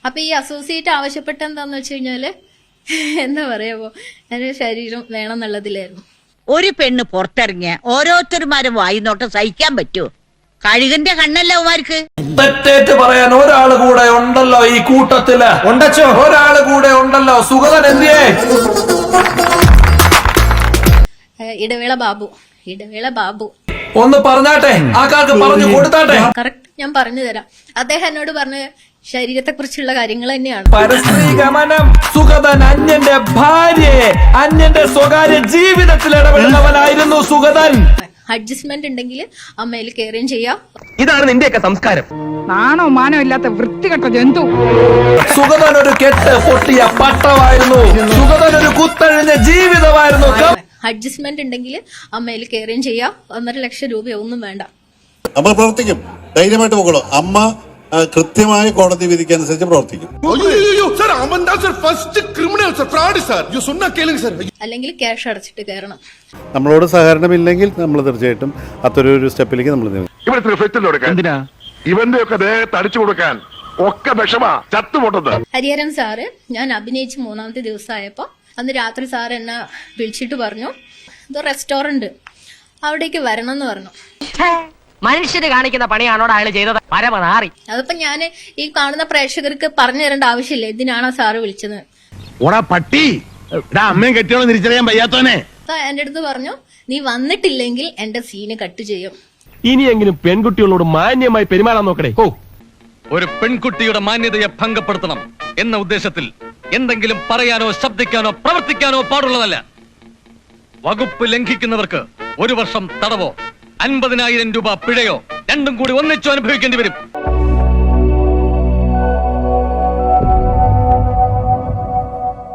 അപ്പൊ ഈ അസോസിയേറ്റ് ആവശ്യപ്പെട്ട എന്താന്ന് വെച്ച് കഴിഞ്ഞാല് എന്താ പറയാ എന്റെ ശരീരം വേണം എന്നുള്ളതിലായിരുന്നു. ഒരു പെണ്ണ് പുറത്തിറങ്ങിയ ഓരോരുത്തരുമാരും വായിന്നോട്ട് സഹിക്കാൻ പറ്റുമോ? കഴുകന്റെ കണ്ണല്ല അവന്മാർക്ക്. തെറ്റേറ്റ് പറയാൻ ഒരാള് കൂടെ ഉണ്ടല്ലോ ഈ കൂട്ടത്തില്. ഉണ്ടച്ചോ, ഒരാള് കൂടെ ഉണ്ടല്ലോ. സുഗതൻ എന്തിയേ? ഇടവേള ബാബു ഒന്ന് പറഞ്ഞാട്ടെ, ആൾക്കാർക്ക് പറഞ്ഞു കൊടുത്താട്ടെ. കറക്റ്റ് ഞാൻ പറഞ്ഞു തരാം. അദ്ദേഹം എന്നോട് പറഞ്ഞ ശരീരത്തെ കുറിച്ചുള്ള കാര്യങ്ങൾ തന്നെയാണ്. പരസ്ത്രീഗമനം. സുഗതൻ അന്യന്റെ ഭാര്യയെ അന്യന്റെ സ്വകാര്യ ജീവിതത്തിൽ ഇടപെടുന്നവനായിരുന്നു സുഗതൻ. അഡ്ജസ്റ്റ്മെന്റ് ഉണ്ടെങ്കിൽ അമ്മയിൽ കെയറിങ് ചെയ്യാം. ഇതാണ് നിന്റെയൊക്കെ സംസ്കാരം. നാണോ മാനോ ഇല്ലാത്ത വൃത്തികെട്ട ജന്തു. സുഗതൻ ഒരു കെട്ട് പൊട്ടിയ പട്ടമായിരുന്നു. സുഗതൻ ഒരു കുത്തഴിഞ്ഞ ജീവിതമായിരുന്നു. അഡ്ജസ്റ്റ്മെന്റ് ഉണ്ടെങ്കിൽ അമ്മയിൽ കെയറിങ് ചെയ്യാം. 1.5 ലക്ഷം രൂപയൊന്നും വേണ്ട. നമ്മൾ പ്രവർത്തിക്കും, ധൈര്യമായിട്ട് പോകണം. അമ്മ കൃത്യമായ കോടതി വിധിക്കനുസരിച്ച് പ്രവർത്തിക്കും. അല്ലെങ്കിൽ ക്യാഷ് അടച്ചിട്ട് കയറണം. നമ്മളോട് സഹകരണമില്ലെങ്കിൽ നമ്മൾ തീർച്ചയായിട്ടും അത്തരൊരു സ്റ്റെപ്പിലേക്ക് നമ്മൾ എന്തിനാ ഇവന്റെ ഒക്കെ ദേഹത്ത് അടിച്ചു കൊടുക്കാൻ ഒക്കെ വിഷമാ ചത്തുപൊട്ടത്. ഹരിഹരൻ സാറ് ഞാൻ അഭിനയിച്ച് 3ാമത്തെ ദിവസമായപ്പോ അന്ന് രാത്രി സാർ എന്നെ വിളിച്ചിട്ട് പറഞ്ഞു, ഇത് റെസ്റ്റോറന്റ്, അവിടേക്ക് വരണം എന്ന് പറഞ്ഞു. മനുഷ്യര് കാണിക്കുന്ന പണിയാണോട് അയാൾ ചെയ്തത്? പരമനാറി. അതിപ്പോ ഞാൻ ഈ കാണുന്ന പ്രേക്ഷകർക്ക് പറഞ്ഞു തരേണ്ട ആവശ്യമില്ല എന്തിനാണ് സാറ് വിളിച്ചത്. പട്ടി അമ്മയും കെട്ടിയോളം തിരിച്ചറിയാൻ വയ്യാത്തോനെ എന്റെ അടുത്ത് പറഞ്ഞു, നീ വന്നിട്ടില്ലെങ്കിൽ എന്റെ സീന് കട്ട് ചെയ്യും. ഇനിയെങ്കിലും പെൺകുട്ടികളോട് മാന്യമായി പെരുമാറാൻ നോക്കണേ. ഒരു പെൺകുട്ടിയുടെ മാന്യതയെ ഭംഗപ്പെടുത്തണം എന്ന ഉദ്ദേശത്തിൽ എന്തെങ്കിലും പറയാനോ ശബ്ദിക്കാനോ പ്രവർത്തിക്കാനോ പാടുള്ളതല്ല. വകുപ്പ് ലംഘിക്കുന്നവർക്ക് 1 വർഷം തടവോ 50,000 രൂപ പിഴയോ രണ്ടും കൂടി ഒന്നിച്ചു അനുഭവിക്കേണ്ടി വരും.